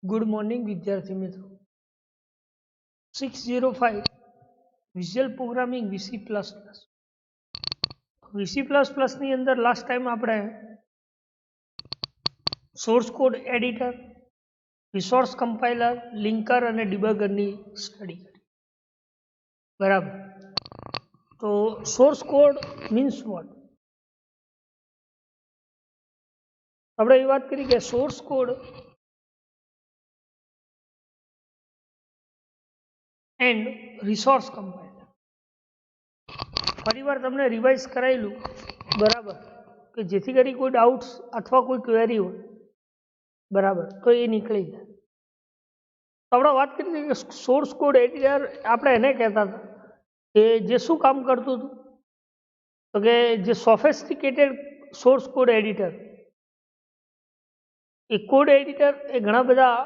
Good morning વિદ્યાર્થી મિત્રો 605 visual programming VC plus ની અંદર લાસ્ટ ટાઈમ આપણે source code editor resource compiler linker અને ડિબગરની સ્ટડી કરી બરાબર. તો સોર્સ કોડ મીન્સ વોટ, આપણે એ વાત કરી કે source code end resource compiler. ફરીવાર તમને રિવાઇઝ કરાયેલું બરાબર, કે જેથી કરી કોઈ ડાઉટ્સ અથવા કોઈ ક્વેરી હોય બરાબર તો એ નીકળી જાય. તો આપણે વાત કરી કે સોર્સ કોડ એડિટર આપણે એને કહેતા હતા કે જે શું કામ કરતું હતું, તો કે જે સોફેસ્ટિકેટેડ સોર્સ કોડ એડિટર, એ કોડ એડિટર એ ઘણા બધા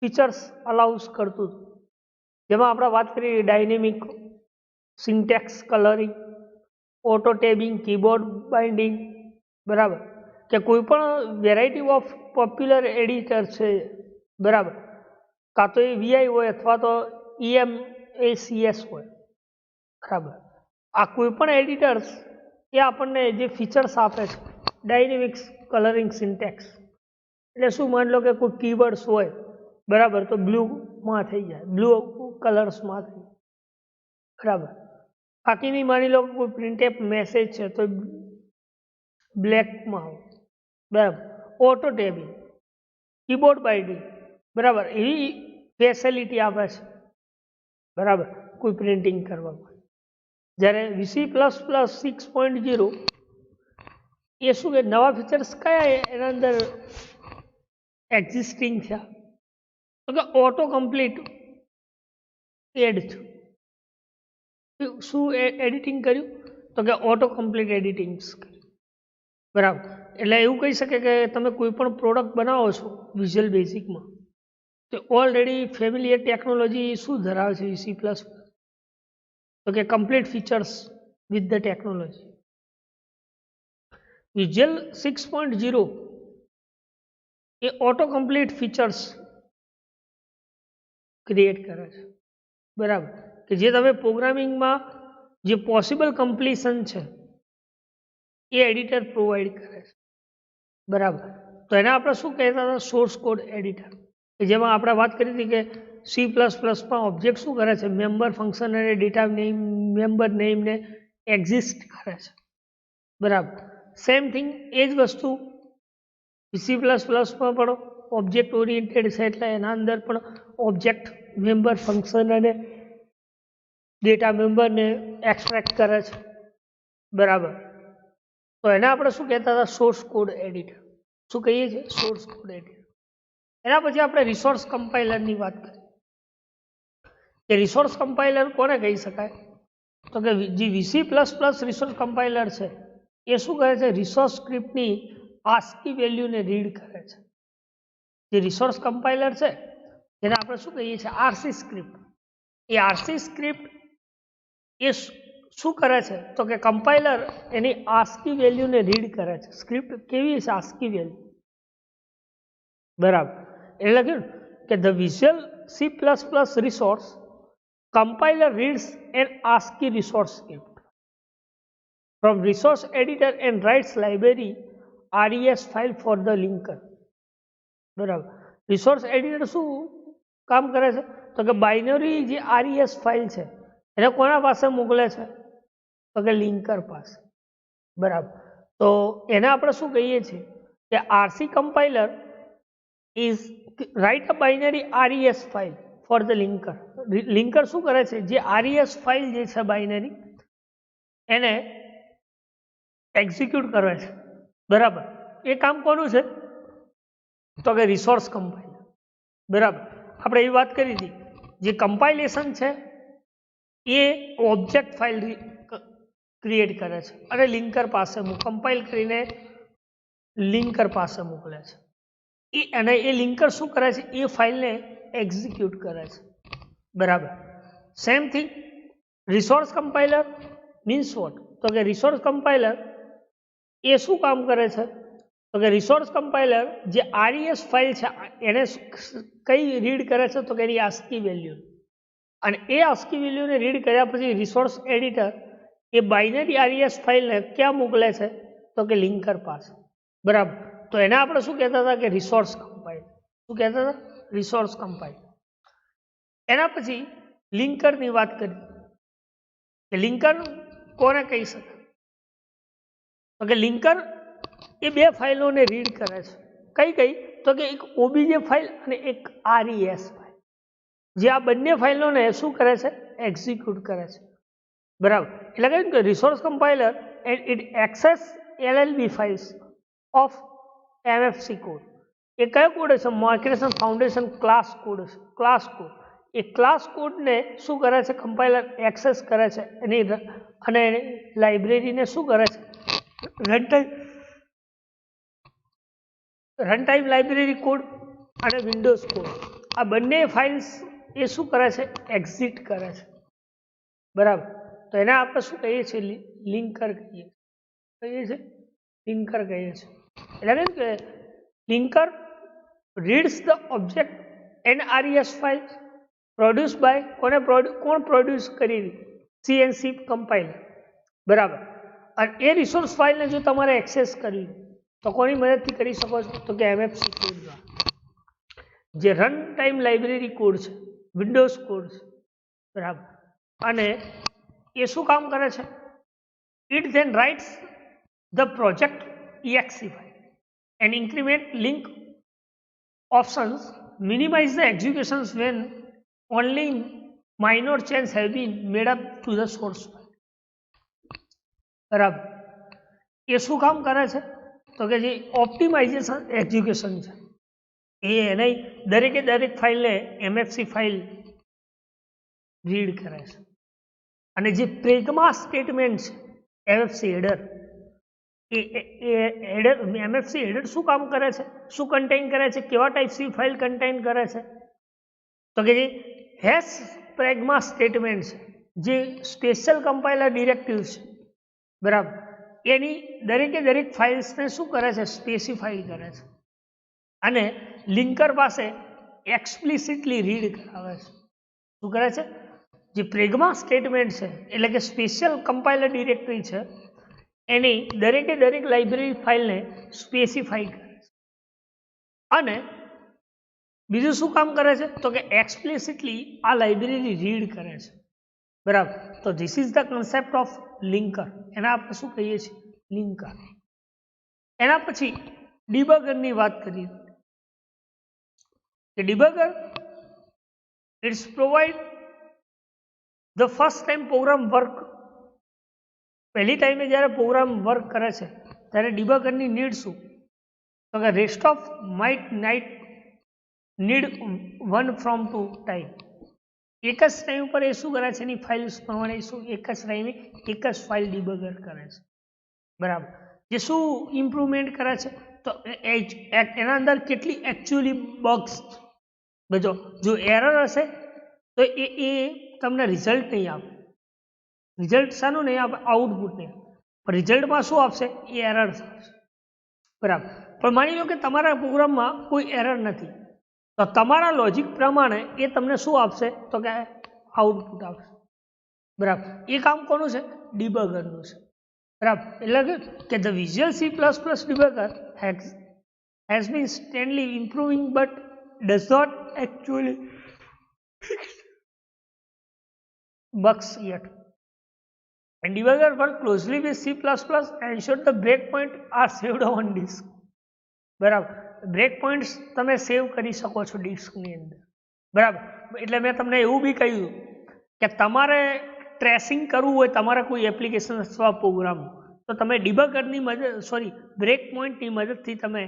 ફીચર્સ અલાઉસ કરતું હતું. જેમાં આપણે વાત કરીએ dynamic syntax colouring, auto tabbing, keyboard binding બરાબર, કે કોઈ પણ વેરાયટી ઓફ પોપ્યુલર એડિટર છે બરાબર, કાં તો એ વીઆઈ હોય અથવા તો EMACS હોય બરાબર. આ કોઈ પણ એડિટર્સ એ આપણને જે ફીચર્સ આપે છે ડાયનેમિક્સ કલરિંગ સિન્ટેક્સ, એટલે શું, માની લો કે કોઈ કીવર્ડ્સ હોય બરાબર તો બ્લુમાં થઈ જાય, બ્લુ કલર્સમાં થઈ બરાબર. બાકીની માની લો કોઈ પ્રિન્ટેપ મેસેજ છે તો બ્લેકમાં હોય બરાબર. ઓટો ટેબિંગ, કીબોર્ડ બાઇન્ડિંગ બરાબર, એવી ફેસિલિટી આપે છે બરાબર કોઈ પ્રિન્ટિંગ કરવા માટે. જ્યારે વીસી પ્લસ પ્લસ 6.0 એ શું કે નવા ફીચર્સ કયા એના અંદર એક્ઝિસ્ટિંગ થયા, તો કે ઓટો કમ્પ્લીટ એડ થયું. શું એડિટિંગ કર્યું, તો કે ઓટો કમ્પ્લીટ એડિટિંગ કર્યું બરાબર. એટલે એવું કહી શકે કે તમે કોઈ પણ પ્રોડક્ટ બનાવો છો વિઝ્યુઅલ બેઝિકમાં તો ઓલરેડી ફેમિલિયર ટેકનોલોજી શું ધરાવે છે વીસી પ્લસ, તો કે complete features with the technology. Visual 6.0 A auto complete features create કરે છે બરાબર, કે જે તમે પ્રોગ્રામિંગમાં જે પોસિબલ કમ્પ્લીશન છે એ એડિટર પ્રોવાઈડ કરે છે બરાબર. તો એને આપણે શું કહેતા હતા, સોર્સ કોડ એડિટર, કે જેમાં આપણે વાત કરી હતી કે C++માં ઓબ્જેક્ટ શું કરે છે, મેમ્બર ફંક્શન અને ડેટા નેમ મેમ્બર નેમને એક્ઝિસ્ટ કરે છે બરાબર. સેમ થિંગ એ જ વસ્તુ C++માં પણ ઓબ્જેક્ટ ઓરિએન્ટેડ છે, એટલે એના અંદર પણ ઓબ્જેક્ટ મેમ્બર ફંક્શન અને ડેટા મેમ્બરને એક્સટ્રેક્ટ કરે છે બરાબર. તો એને આપણે શું કહેતા હતા, સોર્સ કોડ એડિટર. શું કહીએ છીએ, સોર્સ કોડ એડિટર. એના પછી આપણે રિસોર્સ કમ્પાઇલરની વાત કરીએ કે રિસોર્સ કમ્પાઇલર કોને કહી શકાય, તો કે જે VC plus plus resource compiler છે એ શું કરે છે, રિસોર્સ સ્ક્રિપ્ટની આસ્કી વેલ્યુને રીડ કરે છે. જે રિસોર્સ કમ્પાઇલર છે જેને આપણે શું કહીએ છીએ આરસી સ્ક્રિપ્ટ, એ આરસી સ્ક્રિપ્ટ એ શું કરે છે, તો કે કમ્પાઇલર એની આસ્કી વેલ્યુને રીડ કરે છે. સ્ક્રિપ્ટ કેવી છે, આસ્કી વેલ્યુ બરાબર. એટલે લખ્યું કે the visual C++ resource compiler reads an ASCII resource script from resource editor and writes library res file for the linker બરાબર. રિસોર્સ એડિટર શું કામ કરે છે, તો કે બાઇનરી જે res ફાઇલ છે એને કોના પાસે મોકલે છે, તો કે લિંકર પાસે બરાબર. તો એને આપણે શું કહીએ છીએ કે RC compiler is write a binary res file for the linker. Linker શું કરે છે, જે res ફાઇલ જે છે બાઇનરી એને એક્ઝિક્યુટ કરે છે બરાબર. એ કામ કોનું છે, તો કે રિસોર્સ કમ્પાઇલર બરાબર. આપણે એવી વાત કરી હતી જે કમ્પાઇલેશન છે એ ઓબ્જેક્ટ ફાઇલ ક્રિએટ કરે છે અને લિંકર પાસે કમ્પાઇલ કરીને લિંકર પાસે મોકલે છે. અને એ લિંકર શું કરે છે, એ ફાઇલને એક્ઝિક્યુટ કરે છે બરાબર. Same thing resource compiler means what, તો કે રિસોર્સ કમ્પાઇલર એ શું કામ કરે છે, તો કે રિસોર્સ કમ્પાઇલર જે RES ફાઇલ છે એને કઈ રીડ કરે છે તો કે એની ASCII વેલ્યુ, અને એ ASCII વેલ્યુને રીડ કર્યા પછી રિસોર્સ એડિટર એ બાઇનરી RES ફાઇલને ક્યાં મોકલે છે તો કે લિંકર પાસે, બરાબર. તો એને આપણે શું કહેતા હતા કે રિસોર્સ કમ્પાઇલ. શું કહેતા હતા? Resource compile. એના પછી લિંકરની વાત કરી કે લિંકર કોને કહી શકાય તો કે લિંકર એ બે ફાઇલોને રીડ કરે છે. કઈ કઈ તો કે એક OBJ ફાઇલ અને એક RES ફાઇલ, જે આ બંને ફાઇલોને શું કરે છે? એક્ઝિક્યુટ કરે છે, બરાબર. એટલે કહ્યું કે resource compiler it access LLB files of MFC code. એ કયો કોડ છે? માઇગ્રેશન ફાઉન્ડેશન ક્લાસ કોડ છે. Class code. એ ક્લાસ કોડને શું કરે છે? કમ્પાઇલર એક્સેસ કરે છે એની અને લાઇબ્રેરીને શું કરે છે? રનટાઈમ લાઇબ્રેરી કોડ અને વિન્ડોઝ કોડ, આ બંને ફાઇલ્સ એ શું કરે છે? એક્ઝિટ કરે છે, બરાબર. તો એને આપણે શું કહીએ છીએ? લિંકર કહીએ છીએ. લિંકર કહીએ છીએ. એટલે કે linker reads the object and RES file produce by કોણ પ્રોડ્યુસ કરી? CNC કમ્પાઇલર, બરાબર. અને એ રિસોર્સ ફાઇલને જો તમારે એક્સેસ કરવી તો કોની મદદથી કરી શકો છો તો કે MFC કોડ દ્વારા, જે રન ટાઈમ લાઇબ્રેરી કોડ છે, વિન્ડોઝ કોડ છે, બરાબર. અને એ શું કામ કરે છે? It then writes the project exe file and increment link options, minimize the executions when only minor changes have been made up to the source file, બરાબર. એ શું કામ કરે છે તો કે જે ઓપ્ટિમાઇઝેશન એક્ઝિક્યુશન છે એ એને દરેકે દરેક ફાઇલને MFC ફાઇલ રીડ કરે છે. અને જે પ્રેગમા સ્ટેટમેન્ટ છે MFC header, header MFC header શું કામ કરે છે? શું કન્ટેન કરે છે? કેવા ટાઈપની ફાઇલ કન્ટેન કરે છે તો કે જે હેશ પ્રેગમા સ્ટેટમેન્ટ છે, જે સ્પેશિયલ કમ્પાઇલર ડિરેક્ટિવ છે, બરાબર. એની દરેકે દરેક ફાઇલ્સને શું કરે છે? સ્પેસિફાઈ કરે છે અને લિંકર પાસે એક્સપ્લિસિટલી રીડ કરાવે છે. શું કરે છે? જે પ્રેગમા સ્ટેટમેન્ટ છે એટલે કે સ્પેશિયલ કમ્પાઇલર ડિરેક્ટરી છે એની દરેકે દરેક લાઇબ્રેરી ફાઇલને સ્પેસિફાઈ કરે છે. અને બીજું શું કામ કરે છે તો કે એક્સપ્લિસિટલી આ લાઇબ્રેરી રીડ કરે છે, બરાબર. તો this is the concept of linker. એના આપણે શું કહીએ છીએ? લિંકર. એના પછી ડિબગરની વાત કરીએ કે debugger it's provide the first time program work. પહેલી ટાઈમે જ્યારે પ્રોગ્રામ વર્ક કરે છે ત્યારે ડિબગરની નીડ શું તો કે rest of might night need 1 from 2 time. એક જ ટાઈમ ઉપર એ શું કરે છે? એની ફાઇલ્સ પ્રમાણે શું એક જ ટાઈમે એક જ ફાઇલ ડિબગર કરે છે, બરાબર. જે શું ઇમ્પ્રુવમેન્ટ કરે છે તો એના અંદર કેટલી એકચ્યુઅલી બગ્સ, જો એરર હશે તો એ તમને રિઝલ્ટ નહીં આપે. રિઝલ્ટ શાનું નહીં આપે? આઉટપુટ નહીં આપે. પણ રિઝલ્ટમાં શું આપશે? એ એરર આપશે, બરાબર. પણ માની લો કે તમારા પ્રોગ્રામમાં કોઈ એરર નથી તો તમારા લોજિક પ્રમાણે એ તમને શું આપશે તો કે આઉટપુટ આપશે, બરાબર. એ કામ કોનું છે? ડિબગરનું છે, બરાબર. એટલે કે the visual C++ debugger has been steadily improving but does not actually fix bugs yet. And debugger work closely with C++ and ensure the breakpoint are saved on disk, બરાબર. બ્રેક પોઈન્ટ્સ તમે સેવ કરી શકો છો ડિસ્કની અંદર, બરાબર. એટલે મેં તમને એવું બી કહ્યું કે તમારે ટ્રેસિંગ કરવું હોય તમારા કોઈ એપ્લિકેશન અથવા પ્રોગ્રામ તો તમે ડિબગરની બ્રેક પોઈન્ટની મદદથી તમે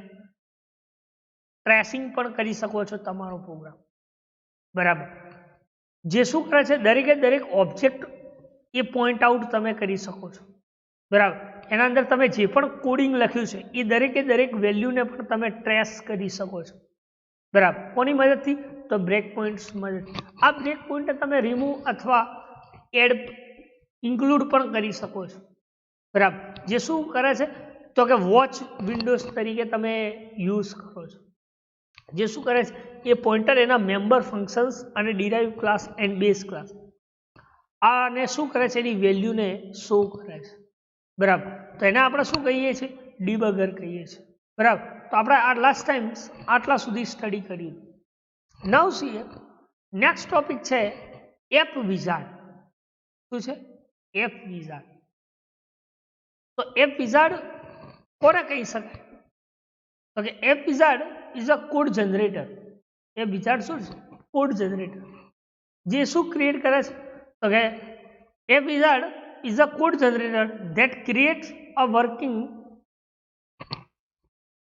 ટ્રેસિંગ પણ કરી શકો છો તમારો પ્રોગ્રામ, બરાબર. જે શું કરે છે? દરેકે દરેક ઓબ્જેક્ટ એ પોઈન્ટ આઉટ તમે કરી શકો છો, બરાબર. એના અંદર તમે જે પણ કોડિંગ લખ્યું છે એ દરેકે દરેક વેલ્યુને પણ તમે ટ્રેસ કરી શકો છો, બરાબર. કોની મદદથી? તો બ્રેક પોઈન્ટ્સ મદદથી. આ બ્રેક પોઈન્ટને તમે રિમૂવ અથવા એડ ઇન્ક્લુડ પણ કરી શકો છો, બરાબર. જે શું કરે છે? તો કે વોચ વિન્ડોઝ તરીકે તમે યુઝ કરો છો, જે શું કરે છે એ પોઇન્ટર એના મેમ્બર ફંક્શન્સ અને derive class and base class આને શું કરે છે એની વેલ્યુને શો કરે છે, બરાબર. તો એને આપણે શું કહીએ છીએ? ડીબગર કહીએ છીએ, બરાબર. તો આપણે આ લાસ્ટ ટાઈમ આટલા સુધી સ્ટડી કર્યું. નાઉ સી નેક્સ્ટ ટોપિક છે એપ વિઝાર્ડ. શું છે? App wizard. તો એપ વિઝાર્ડ કોને કહી શકાય? તો કે app wizard is a code generator. App wizard શું છે? Code generator. જે શું ક્રિએટ કરે છે? તો કે app wizard is a code generator that creates a working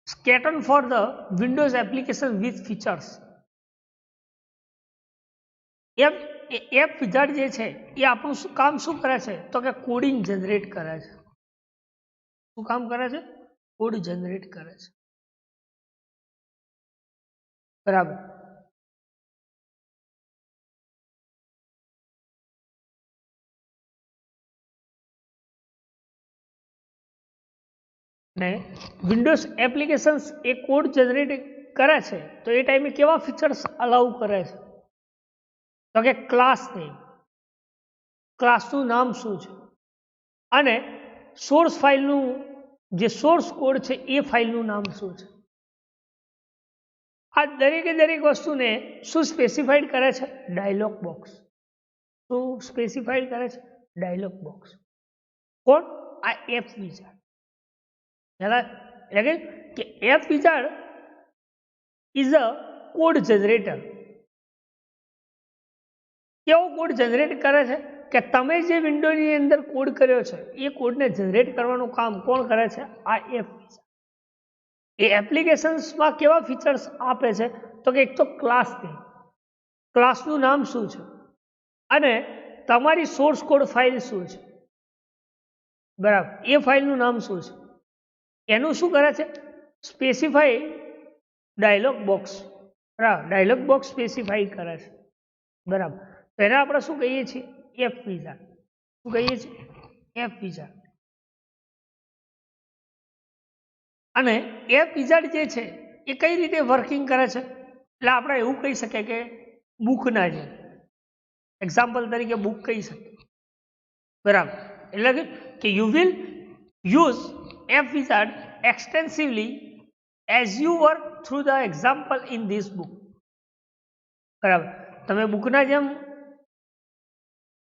skeleton for the Windows application with features. App wizard જે છે એ આપણું શું કામ શું કરે છે? તો કે કોડિંગ જનરેટ કરે છે. શું કામ કરે છે? કોડ જનરેટ કરે છે, બરાબર. ને વિન્ડોઝ એપ્લિકેશન્સ એ કોડ જનરેટ કરે છે તો એ ટાઈમે કેવા ફીચર્સ અલાઉ કરે છે? તો કે ક્લાસ નેમ, ક્લાસનું નામ શું છે, અને સોર્સ ફાઇલનું જે સોર્સ કોડ છે એ ફાઇલનું નામ શું છે. આ દરેકે દરેક વસ્તુને શું સ્પેસિફાઈડ કરે છે? Dialog box. શું સ્પેસિફાઈડ કરે છે? Dialog box. કોણ? આ એપ વિઝાર્ડ. એટલે કે app wizard is a code generator. કેવો કોડ જનરેટ કરે છે? કે તમે જે વિન્ડોની અંદર કોડ કર્યો છે એ કોડને જનરેટ કરવાનું કામ કોણ કરે છે? આ એપ વિઝાર્ડ. એ એપ્લિકેશન્સમાં કેવા ફીચર્સ આપે છે? તો કે એક તો ક્લાસ નેમ, ક્લાસનું નામ શું છે, અને તમારી સોર્સ કોડ ફાઇલ શું છે, બરાબર. એ ફાઇલનું નામ શું છે એનું શું કરે છે? સ્પેસિફાઈ ડાયલોગ બોક્સ, બરાબર. ડાયલોગ બોક્સ સ્પેસિફાઈ કરે છે, બરાબર. તો એને આપણે શું કહીએ છીએ? App wizard. શું કહીએ છીએ? App wizard. અને એપ વિઝાર્ડ જે છે એ કઈ રીતે વર્કિંગ કરે છે? એટલે આપણે એવું કહી શકીએ કે બુકના જેમ, એક્ઝામ્પલ તરીકે બુક કહી શકીએ, બરાબર. એટલે કે you will use app wizard extensively as you work through the example in this book, બરાબર. તમે બુકના જેમ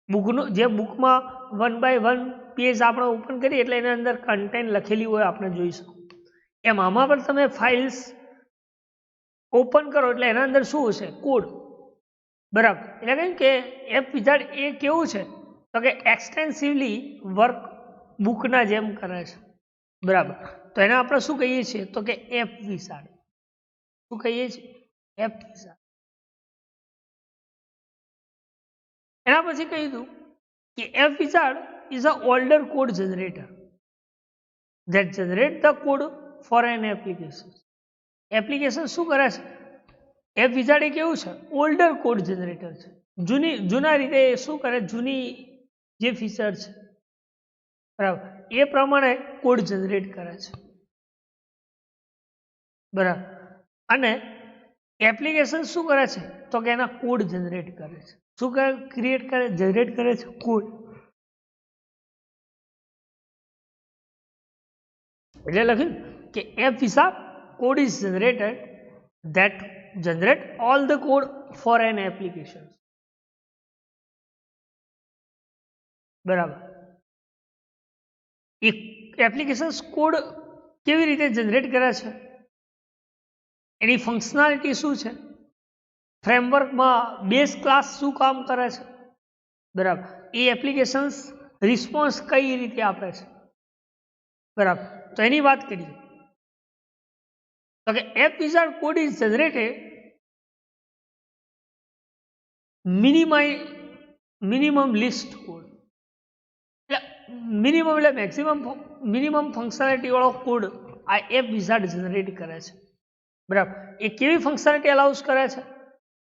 બુકનું જે બુકમાં 1 by 1 પેજ આપણે ઓપન કરીએ એટલે એના અંદર કન્ટેન્ટ લખેલી હોય આપણે જોઈશું, એમ આમાં પણ તમે ફાઇલ્સ ઓપન કરો એટલે એના અંદર શું હશે? કોડ, બરાબર. એટલે કે એપ વિઝાર્ડ એ કેવું છે? તો કે એક્સટેન્સિવલી વર્ક બુકના જેમ કરે છે, બરાબર. તો એને આપણે શું કહીએ છીએ? તો કે એપ વિઝાર્ડ. શું કહીએ છીએ? App wizard. એના પછી કહી દઉં કે app wizard is a older code generator that generate the code four N application. Application શું કરે છે? એપ વિઝાર્ડ એ કેવું છે? ઓલ્ડર કોડ જનરેટર છે. જૂના રીતે શું કરે? જૂની જે ફીચર છે, બરાબર, એ પ્રમાણે કોડ જનરેટ કરે છે, બરાબર. અને એપ્લિકેશન શું કરે છે? તો કે એના કોડ જનરેટ કરે છે. શું ક્રિએટ કરે? જનરેટ કરે છે કોડ. એટલે લખ્યું કે app wizard code is generated that generate all the code four N application, બરાબર. એક એપ્લિકેશન કોડ કેવી રીતે જનરેટ કરે છે? એની ફંક્શનાલિટી શું છે? ફ્રેમવર્કમાં બેઝ ક્લાસ શું કામ કરે છે? બરાબર. એ એપ્લિકેશન્સ રિસ્પોન્સ કઈ રીતે આપે છે? બરાબર. તો એની વાત કરીએ તો કે app wizard code is generated minimum list code. એટલે મિનિમમ એટલે મિનિમમ ફંક્શનાલિટી વાળો કોડ આ એપ વિઝાર્ડ જનરેટ કરે છે, બરાબર. એ કેવી ફંક્શનાલિટી અલાઉસ કરે છે?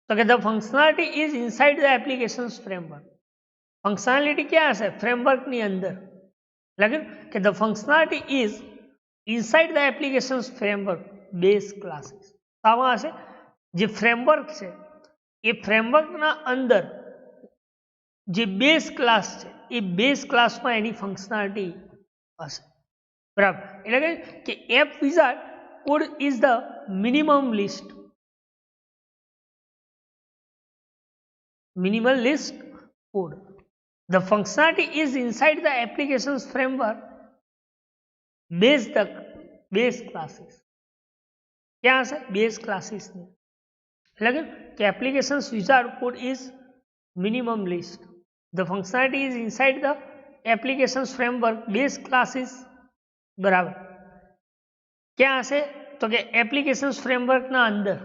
તો કે the functionality is inside the applications framework. Functionality ક્યાં હશે? ફ્રેમવર્કની અંદર. એટલે કે the functionality is inside the applications framework base classes આમાં હશે જે ફ્રેમવર્ક છે એ ફ્રેમવર્કના અંદર જે બેઝ ક્લાસ છે એ બેઝ ક્લાસમાં એની ફંક્શનાલિટી હશે બરાબર એટલે કે app wizard code is the minimum list minimal list code. The functionality is inside the applications framework base classes. क्या है base classes में लगे कि applications wizard code is minimum list. The functionality is inside the applications framework base classes बराबर क्या है तो कि applications framework ना अंदर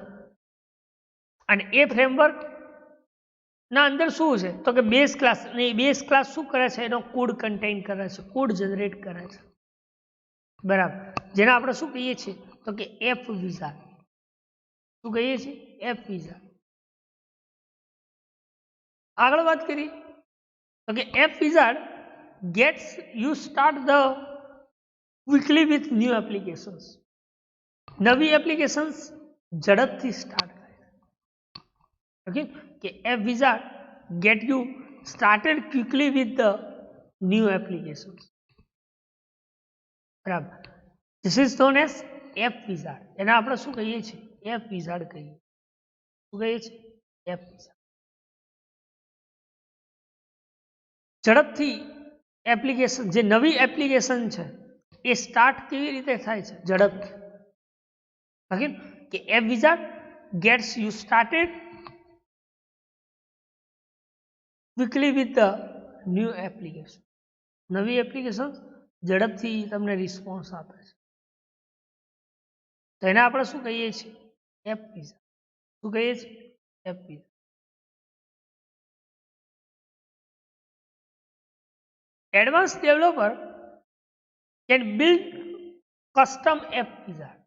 અને એ framework ના અંદર શું છે તો કે બેઝ ક્લાસ ને બેઝ ક્લાસ શું કરે છે એનો કોડ કન્ટેન કરે છે કોડ જનરેટ કરે છે બરાબર જેને આપણે શું કહીએ છીએ તો કે એપ વિઝાર્ડ શું કહીએ છીએ એપ વિઝાર્ડ આગળ વાત કરીએ તો કે app wizard gets you start the quickly with new applications નવી એપ્લિકેશન્સ ઝડપથી start okay okay app wizard get you started quickly with the new applications બરાબર this is known as app wizard એને આપણે શું કહીએ છીએ app wizard કહીએ શું કહીએ છીએ app wizard ઝડપથી એપ્લિકેશન જે નવી એપ્લિકેશન છે એ સ્ટાર્ટ કેવી રીતે થાય છે ઝડપથી ઓકે કે app wizard gets you started quickly with the new application નવી એપ્લિકેશન ઝડપથી તમને રિસ્પોન્સ આપે છે તો એને આપણે શું કહીએ છીએ એપ વિઝાર્ડ શું કહીએ છીએ app wizard advance developer can build custom app wizard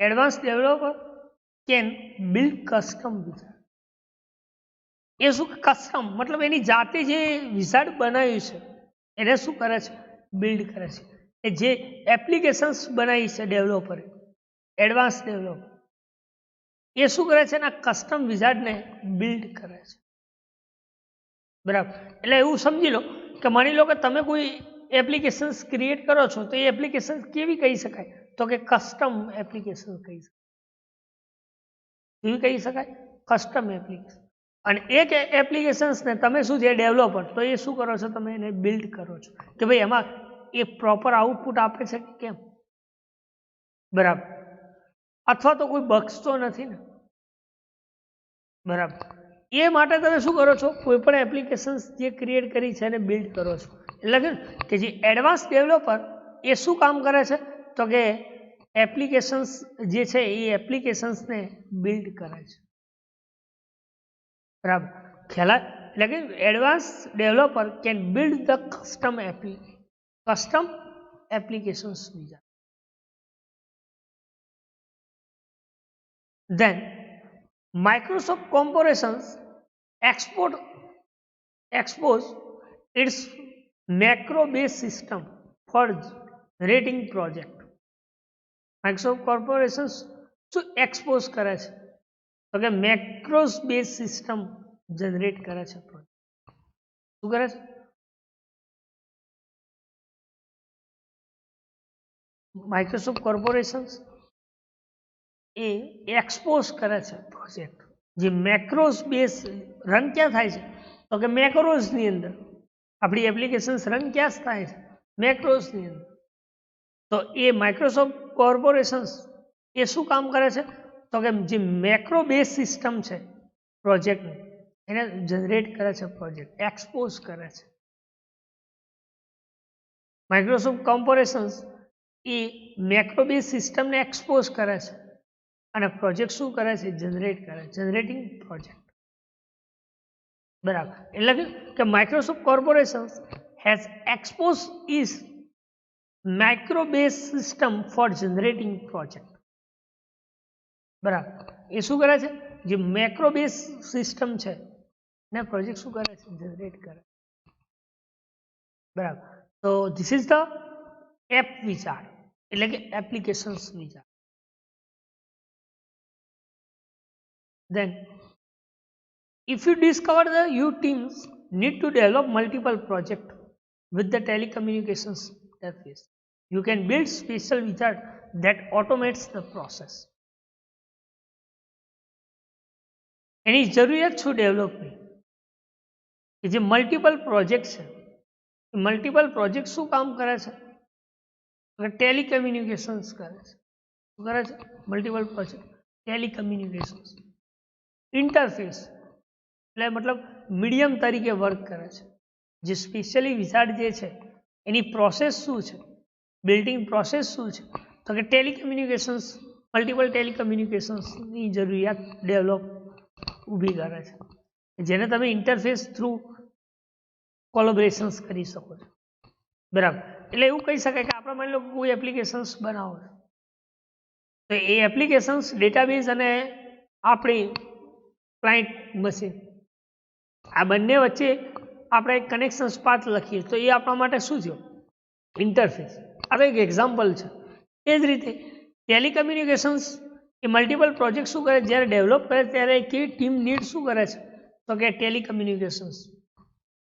advance developer can build custom wizard એ શું કસ્ટમ મતલબ એની જાતે જે વિઝાર્ડ બનાવ્યું છે એને શું કરે છે બિલ્ડ કરે છે એ જે એપ્લિકેશન્સ બનાવી છે ડેવલપરે એડવાન્સ ડેવલપર એ શું કરે છે એના કસ્ટમ વિઝાર્ડને બિલ્ડ કરે છે બરાબર એટલે એવું સમજી લો કે માની લો કે તમે કોઈ એપ્લિકેશન્સ ક્રિએટ કરો છો તો એ એપ્લિકેશન કેવી કહી શકાય તો કે કસ્ટમ એપ્લિકેશન કહી શકાય કેવી કહી શકાય કસ્ટમ એપ્લિકેશન અને એક એપ્લિકેશન્સને તમે શું છે ડેવલપર તો એ શું કરો છો તમે એને બિલ્ડ કરો છો કે ભાઈ એમાં એ પ્રોપર આઉટપુટ આપે છે કે કેમ બરાબર અથવા તો કોઈ બગ્સ તો નથી ને બરાબર એ માટે તમે શું કરો છો કોઈ પણ એપ્લિકેશન્સ જે ક્રિએટ કરી છે એને બિલ્ડ કરો છો એટલે કે જે એડવાન્સ ડેવલપર એ શું કામ કરે છે તો કે એપ્લિકેશન્સ જે છે એ એપ્લિકેશન્સને બિલ્ડ કરે છે બરાબર ખ્યાલ એટલે કે advance developer can build the custom applications wizard then Microsoft Corporations expose its macro-based system for generating project. Microsoft Corporations શું એક્સપોઝ કરે છે તો કે મેક્રોસ બેઝ સિસ્ટમ જનરેટ કરે છે પ્રોજેક્ટ શું કરે છે માઇક્રોસોફ્ટ કોર્પોરેશન્સ એ એક્સપોઝ કરે છે પ્રોજેક્ટ જે મેક્રોસ બેઝ રન ક્યાં થાય છે તો કે મેક્રોઝની અંદર આપણી એપ્લિકેશન્સ રન ક્યાં થાય છે મેક્રોઝની અંદર તો એ માઇક્રોસોફ્ટ કોર્પોરેશન્સ એ શું કામ કરે છે તો કે જે મેક્રો બેઝ સિસ્ટમ છે પ્રોજેક્ટની એને જનરેટ કરે છે પ્રોજેક્ટ એક્સપોઝ કરે છે માઇક્રોસોફ્ટ કોર્પોરેશન્સ એ મેક્રો બેઝ સિસ્ટમને એક્સપોઝ કરે છે અને પ્રોજેક્ટ શું કરે છે જનરેટ કરે જનરેટિંગ પ્રોજેક્ટ બરાબર એટલે કે Microsoft corporations has expose is micro base system for generating project બરાબર એ શું કરે છે જે મેક્રો બેઝ સિસ્ટમ છે ને પ્રોજેક્ટ શું કરે છે જનરેટ કરે બરાબર તો this is the app wizard એટલે કે applications wizard. Then if you discover the your teams need to develop multiple projects with the telecommunications interface, you can build special wizard that automates the process. એની જરૂરિયાત શું ડેવલપની કે જે multiple project છે, multiple project શું કામ કરે છે? Telecommunications કરે છે. શું કરે છે? Multiple project telecommunications. ઇન્ટરફેસ એટલે મતલબ મીડિયમ તરીકે વર્ક કરે છે. જે સ્પેશિયલી વિઝાર્ડ જે છે એની પ્રોસેસ શું છે, બિલ્ડિંગ પ્રોસેસ શું છે? તો કે ટેલિકમ્યુનિકેશન્સ, મલ્ટિપલ ટેલિકમ્યુનિકેશન્સની જરૂરિયાત ડેવલપ ઊભી કરે છે, જેને તમે ઇન્ટરફેસ થ્રુ કોલેબોરેશન્સ કરી શકો છો. બરાબર. એટલે એવું કહી શકાય કે આપણે માની લો કોઈ એપ્લિકેશન્સ બનાવો છો, તો એ એપ્લિકેશન્સ ડેટાબેઝ અને આપણી ક્લાયન્ટ મશીન આ બંને વચ્ચે આપણે કનેક્શન્સ પાથ લખીએ તો એ આપણા માટે શું થયો? ઇન્ટરફેસ. આ તો એક એક્ઝામ્પલ છે. એ જ રીતે ટેલિકમ્યુનિકેશન્સ એ મલ્ટિપલ પ્રોજેક્ટ શું કરે, જ્યારે ડેવલપ કરે ત્યારે કેવી ટીમ નીડ શું કરે છે? તો કે ટેલિકમ્યુનિકેશન્સ.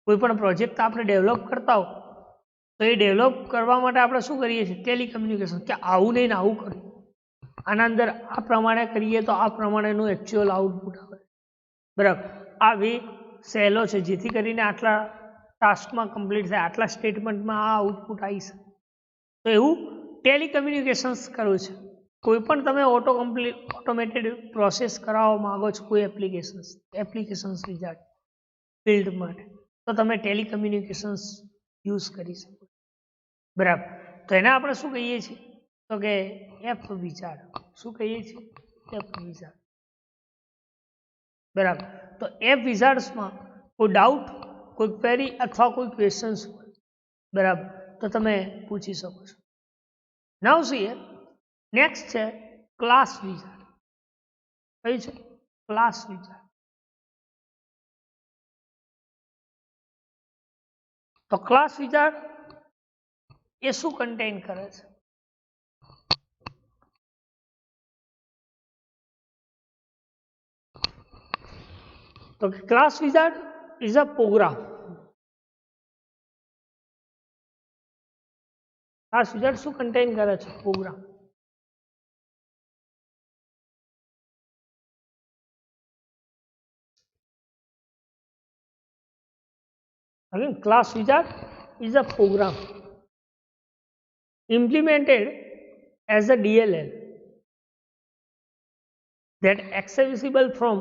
કોઈ પણ પ્રોજેક્ટ આપણે ડેવલપ કરતા હો તો એ ડેવલપ કરવા માટે આપણે શું કરીએ છીએ? ટેલિકમ્યુનિકેશન. કે આવું નહીં ને આવું કરીએ, આના અંદર આ પ્રમાણે કરીએ તો આ પ્રમાણેનું એકચ્યુઅલ આઉટપુટ આવે. બરાબર. આ વે સહેલો છે જેથી કરીને આટલા ટાસ્કમાં કમ્પ્લીટ થાય, આટલા સ્ટેટમેન્ટમાં આ આઉટપુટ આવી શકે. તો એવું ટેલિકમ્યુનિકેશન્સ કરવું છે. કોઈ પણ તમે ઓટોમેટેડ પ્રોસેસ કરાવવા માંગો છો કોઈ એપ્લિકેશન્સ વિઝાર્ડ બિલ્ડ માટે, તો તમે ટેલિકમ્યુનિકેશન્સ યુઝ કરી શકો. બરાબર. તો એને આપણે શું કહીએ છીએ? તો કે એપ વિઝાર્ડ. શું કહીએ છીએ? App wizard. બરાબર. તો એપ વિઝાર્ડ્સમાં કોઈ ડાઉટ, કોઈ ક્વેરી અથવા કોઈ ક્વેશ્ચન્સ હોય, બરાબર, તો તમે પૂછી શકો છો. નાઉ સીએ નેક્સ્ટ છે ક્લાસ વિઝાર્ડ. કયું છે? Class wizard. તો ક્લાસ વિઝાર્ડ એ શું કન્ટેન કરે છે? તો class wizard is a program. Class wizard શું કન્ટેન કરે છે? Program. Again, class wizard is a program implemented as a DLL that accessible from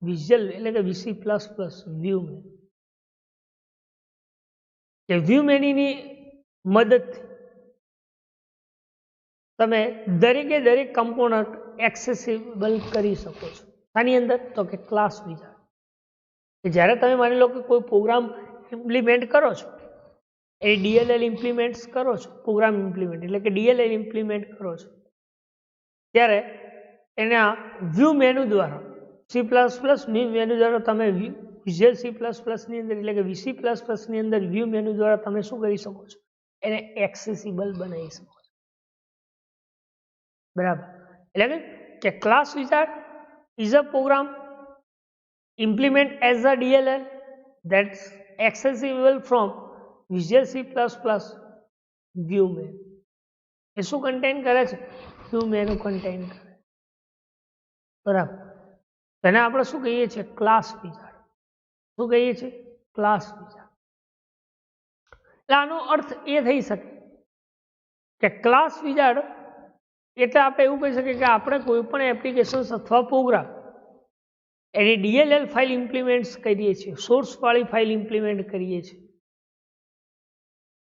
Visual એટલે કે VC++ વ્યૂ મેનુ. કે વ્યૂ મેનુની મદદથી તમે દરેકે દરેક કમ્પોનન્ટ એક્સેસિબલ કરી શકો છો. આની અંદર તો કે ક્લાસ વિઝાર્ડ. કે જ્યારે તમે માની લો કે કોઈ પ્રોગ્રામ ઇમ્પ્લિમેન્ટ કરો છો, એ DLL ઇમ્પ્લિમેન્ટ કરો છો, પ્રોગ્રામ ઇમ્પ્લિમેન્ટ એટલે કે DLL ઇમ્પ્લિમેન્ટ કરો છો, ત્યારે એના વ્યૂ મેનુ દ્વારા C++ મેનુ દ્વારા તમે વિઝ્યુઅલ C++ ની અંદર એટલે કે VC++ ની અંદર વ્યૂ મેનુ દ્વારા તમે શું કરી શકો છો? એને એક્સેસિબલ બનાવી શકો છો. બરાબર. એટલે કે class wizard is a program implement as a DLL that's accessible from Visual C++ view menu. એ શું કન્ટેન કરે છે? વ્યૂ મેનુ કન્ટેન કરે. બરાબર. તેને આપણે શું કહીએ છીએ? Class wizard. શું કહીએ છીએ? Class wizard. એટલે આનો અર્થ એ થઈ શકે કે ક્લાસ વિઝાર્ડ એટલે આપણે એવું કહી શકીએ કે આપણે કોઈ પણ એપ્લિકેશન્સ અથવા પ્રોગ્રામ એની DLL ફાઇલ ઇમ્પ્લિમેન્ટ કરીએ છીએ, સોર્સ વાળી ફાઇલ ઇમ્પ્લિમેન્ટ કરીએ છીએ,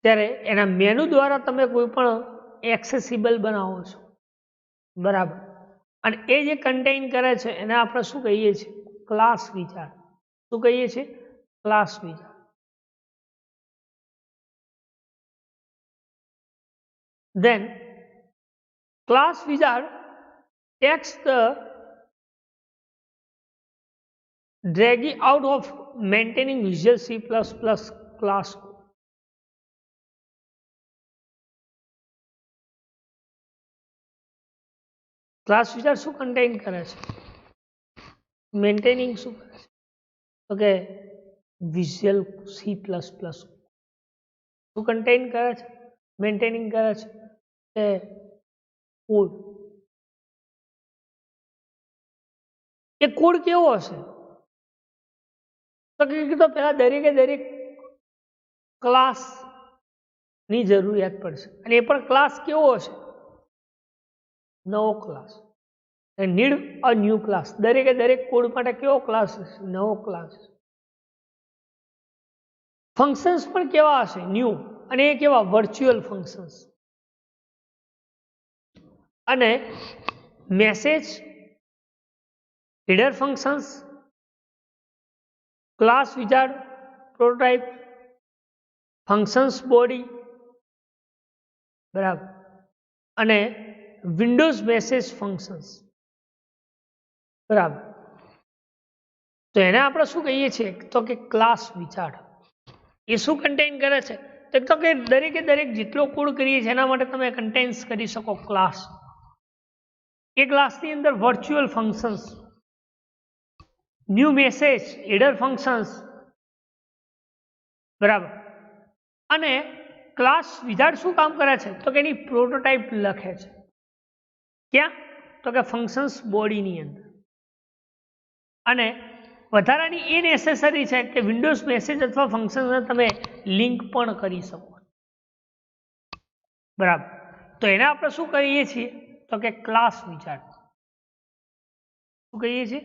ત્યારે એના મેનુ દ્વારા તમે કોઈ પણ એક્સેસિબલ બનાવો છો. બરાબર. અને એ જે કન્ટેન કરે છે એને આપણે શું કહીએ છીએ? Class wizard. શું કહીએ છીએ? Class wizard. Then class wizard takes the dragging out of maintaining Visual C++ class code. Class wizard શું કન્ટેન કરે છે? મેન્ટેનિંગ શું કરે છે? તો કે વિઝ્યુઅલ સી પ્લસ પ્લસ શું કન્ટેન કરે છે? મેન્ટેનિંગ કરે છે કે કોડ. એ કોડ કેવો હશે? તો કે પહેલા દરેકે દરેક ક્લાસ ની જરૂરિયાત પડશે અને એ પણ ક્લાસ કેવો હશે? નવો class. Need a new class. દરેકે દરેક કોડ માટે કેવો ક્લાસ હશે? નવો ક્લાસ. ફંક્શન્સ પણ કેવા હશે? ન્યૂ. અને એ કેવા? Virtual functions. અને message header functions, class wizard, prototype, functions body, બરાબર, અને વિન્ડોઝ મેસેજ ફંક્શન્સ, બરાબર. તો એને આપણે શું કહીએ છીએ? તો કે ક્લાસ વિઝાર્ડ. એ શું કન્ટેન કરે છે? તો કે દરેકે દરેક જેટલો કોડ કરીએ છીએ એના માટે તમે કન્ટેન્સ કરી શકો ક્લાસ. એ ક્લાસની અંદર virtual functions, new message header functions, બરાબર. અને ક્લાસ વિઝાર્ડ શું કામ કરે છે? તો કે એની પ્રોટોટાઇપ લખે છે. ક્યાં? તો કે ફંક્શન્સ બોડીની અંદર. અને વધારાની એ નેસેસરી છે કે વિન્ડોઝ મેસેજ અથવા ફંક્શનને તમે લિંક પણ કરી શકો, બરાબર. તો એને આપણે શું કહીએ છીએ? તો કે ક્લાસ વિઝાર્ડ. શું કહીએ છીએ?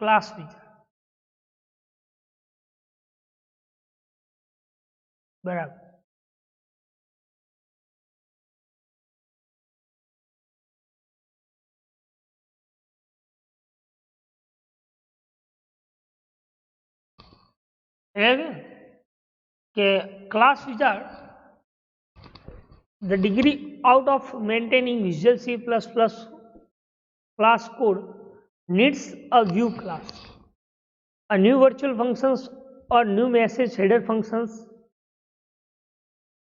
ક્લાસ વિઝાર્ડ, બરાબર. કે class wizard the degree out of maintaining Visual C++ class code needs a view class, a new virtual functions or new message header functions.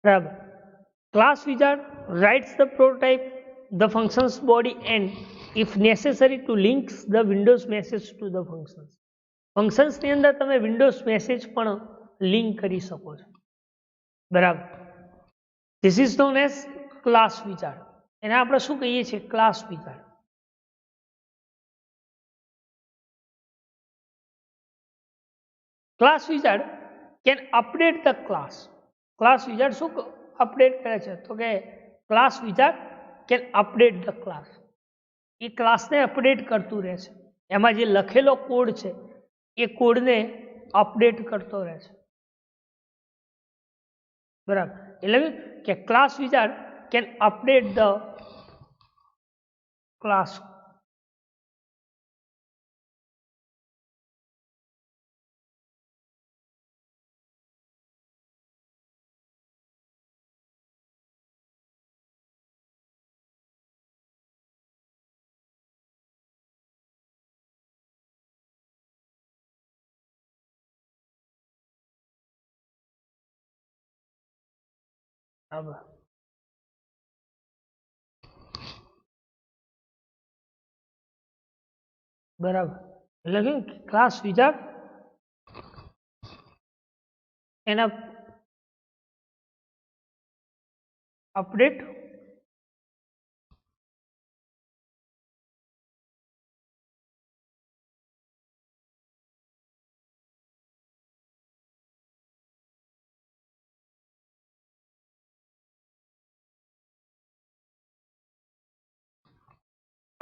Barabar. Class wizard writes the prototype, the functions body, and if necessary to links the Windows message to the functions. Functions ની અંદર તમે Windows message પણ link કરી શકો છો, બરાબર. This is known as class wizard. એને આપણે શું કહીએ છીએ? Class wizard. Class wizard can update the class. Class wizard શું અપડેટ કરે છે? તો કે class wizard can update the class. એ ક્લાસને અપડેટ કરતું રહે છે. એમાં જે લખેલો કોડ છે એ કોડને અપડેટ કરતો રહે છે, બરાબર. એટલે કે class wizard can update the class. બરાબર. બરાબર. એટલે કે ક્લાસ વિઝાર્ડ એના અપડેટ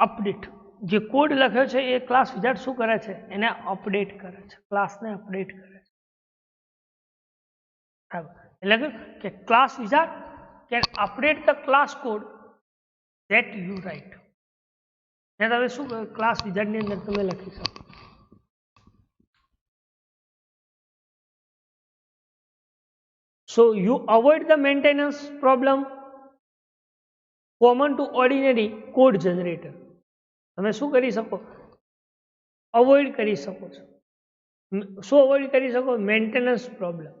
અપડેટ જે કોડ લખ્યો છે એ ક્લાસ વિઝાર્ડ શું કરે છે? એને અપડેટ કરે છે, ક્લાસને અપડેટ કરે છે, બરાબર. એટલે કે class wizard can update the class code that you write. ને તમે શું ક્લાસ વિઝાર્ડની અંદર તમે લખી શકો. So you avoid the maintenance problem common to ordinary code generator. તમે શું કરી શકો? અવોઇડ કરી શકો છો. શું અવોઇડ કરી શકો? Maintenance problem.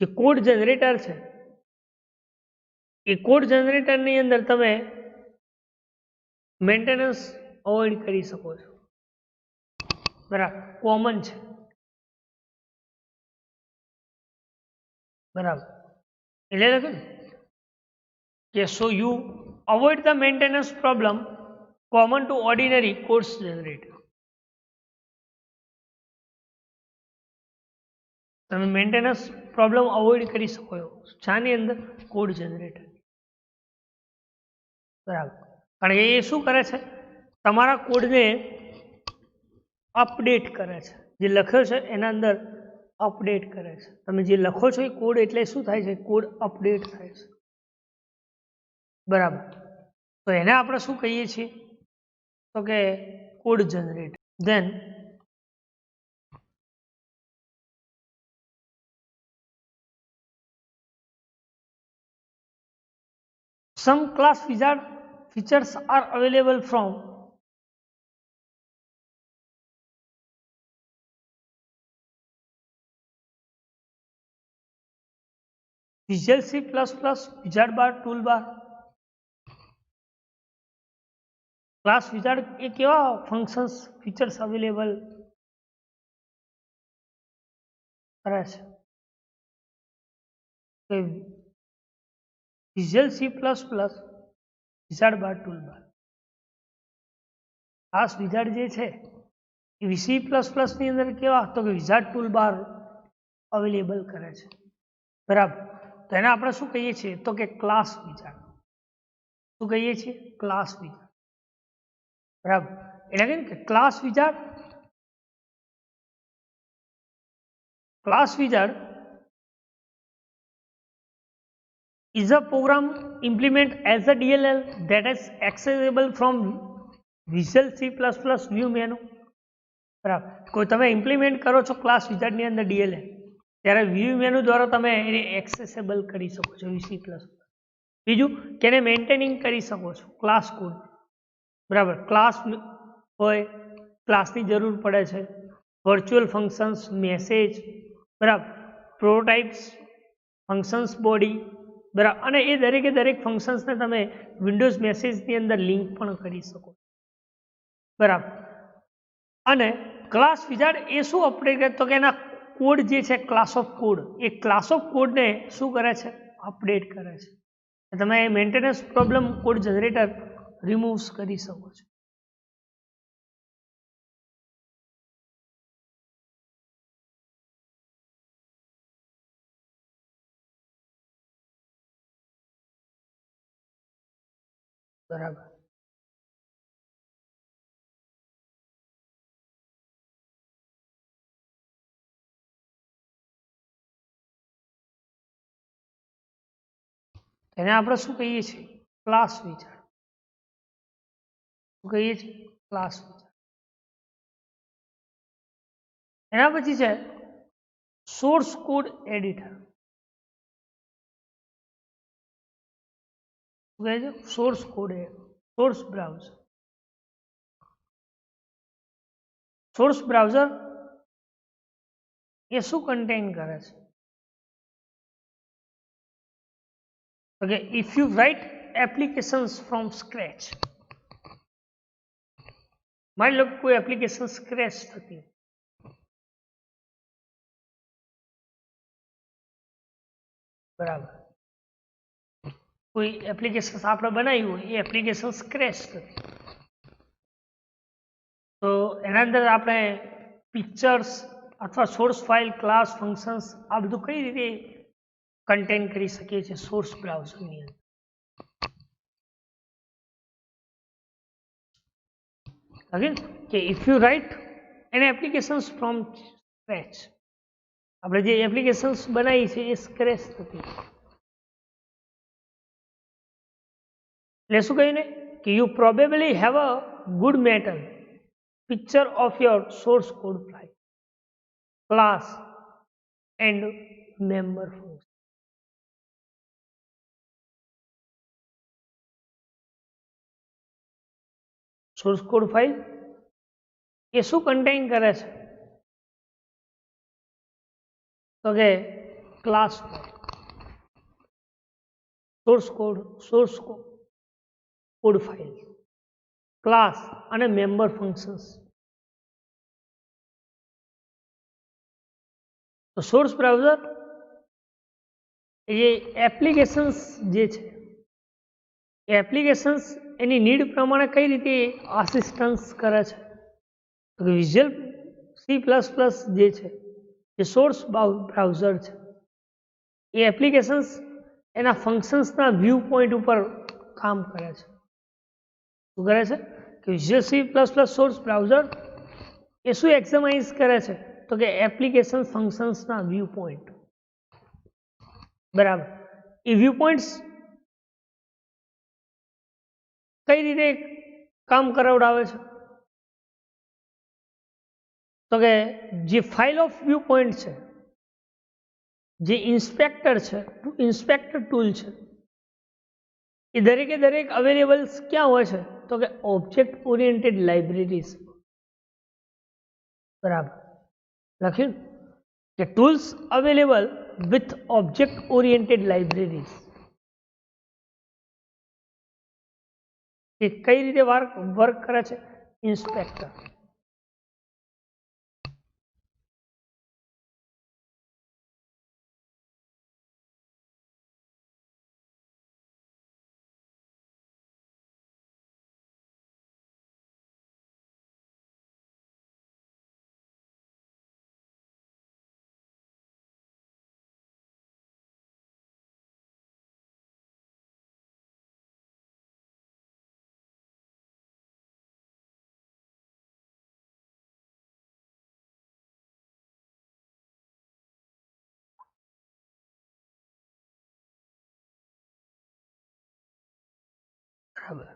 જે કોડ જનરેટર છે એ કોડ જનરેટરની અંદર તમે મેન્ટેનન્સ અવોઇડ કરી શકો છો, બરાબર, કોમન છે, બરાબર. એટલે લખ્યું ને કે so you avoid the maintenance problem common to ordinary codes generator. તમે મેન્ટેનન્સ પ્રોબ્લેમ અવોઇડ કરી શકો છો શાની અંદર? કોડ જનરેટર, બરાબર. કારણ કે એ શું કરે છે? તમારા કોડને અપડેટ કરે છે, જે લખ્યો છે એના અંદર અપડેટ કરે છે. તમે જે લખો છો એ કોડ એટલે શું થાય છે? કોડ અપડેટ થાય છે, બરાબર. તો એને આપણે શું કહીએ છીએ? તો કે code generator. Then some class wizard features are available from Visual C++, wizard bar, toolbar. Class wizard એ કેવા ફંક્શન્સ ફીચર્સ અવેલેબલ કરે છે? Visual C++, wizard bar, toolbar. Class wizard જે છે એ C++ ની અંદર કેવા? તો કે વિઝાર્ડ ટૂલબાર અવેલેબલ કરે છે, બરાબર. તો એને આપણે શું કહીએ છીએ? તો કે ક્લાસ વિઝાર્ડ. શું કહીએ છીએ? ક્લાસ વિઝાર્ડ, બરાબર. એટલે કે class wizard, class wizard is a program implement as a DLL that is accessible from Visual C++ view menu. બરાબર. કોઈ તમે ઇમ્પ્લિમેન્ટ કરો છો ક્લાસ વિઝાર્ડની અંદર DLL, ત્યારે વ્યૂ મેનુ દ્વારા તમે એને એક્સેસેબલ કરી શકો છો C++. બીજું કે એને મેન્ટેનિંગ કરી શકો છો ક્લાસ કોડ, બરાબર. ક્લાસ હોય, ક્લાસની જરૂર પડે છે, વર્ચ્યુઅલ ફંક્શન્સ, મેસેજ, બરાબર, પ્રોટોટાઇપ્સ, ફંક્શન્સ બોડી, બરાબર. અને એ દરેકે દરેક ફંક્શન્સને તમે વિન્ડોઝ મેસેજની અંદર લિંક પણ કરી શકો, બરાબર. અને ક્લાસ વિઝાર્ડ એ શું અપડેટ કરે? તો કે એના કોડ જે છે ક્લાસ ઓફ કોડ, એ ક્લાસ ઓફ કોડને શું કરે છે? અપડેટ કરે છે. તમે maintenance problem code generator remove કરી શકો છો, બરાબર. એને આપણે શું કહીએ છીએ? Class wizard. શું કહીએ છીએ? Class wizard. એના પછી છે સોર્સ કોડ એડિટર. શું કહે છે? Source code, source browser. Source browser એ શું કન્ટેન કરે છે? Okay, if you write applications from scratch, માની લો કોઈ એપ્લિકેશન સ્ક્રેચ થતી, બરાબર. કોઈ એપ્લિકેશન આપણે બનાવી હોય, એ એપ્લિકેશન સ્ક્રેચ થતી, તો એના અંદર આપણે પિક્ચર્સ અથવા સોર્સ ફાઇલ, ક્લાસ, ફંક્શન્સ આ બધું કઈ રીતે કન્ટેન કરી શકીએ છીએ સોર્સ બ્રાઉઝરની અંદર? અગેન કે if you write an applications from scratch, આપણે જે એપ્લિકેશન્સ બનાવી છે એ સ્ક્રેચ થતી, એટલે શું કહ્યું ને કે you probably have a good matter picture of your source code file, class and member function. Source code file એ શું કન્ટેન કરે છે? તો કે class source code, source code file, class અને મેમ્બર ફંક્શન્સ. તો સોર્સ બ્રાઉઝર એ applications જે છે એ એપ્લિકેશન્સ એની નીડ પ્રમાણે કઈ રીતે આસિસ્ટન્સ કરે છે. તો વિઝ્યુઅલ C++ જે છે જે સોર્સ બ્રાઉઝર છે એ એપ્લિકેશન્સ એના ફંક્શન્સના વ્યૂ પોઈન્ટ ઉપર કામ કરે છે. શું કરે છે કે વિઝ્યુઅલ C++ સોર્સ બ્રાઉઝર એ શું એક્ઝામાઇઝ કરે છે તો કે એપ્લિકેશન ફંક્શન્સના વ્યૂ પોઈન્ટ. બરાબર. એ વ્યૂ પોઈન્ટ્સ કઈ રીતે કામ કરાવડાવે છે તો કે જે ફાઇલ ઓફ વ્યૂ પોઈન્ટ છે, જે ઇન્સ્પેક્ટર છે, ઇન્સ્પેક્ટર ટૂલ છે, એ દરેકે દરેક અવેલેબલ્સ ક્યાં હોય છે તો કે ઓબ્જેક્ટ ઓરિએન્ટેડ લાઇબ્રેરીઝ. બરાબર લખ્યું કે tools available with object oriented libraries. એ કઈ રીતે વર્ક કરે છે ઇન્સ્પેક્ટર. બરાબર.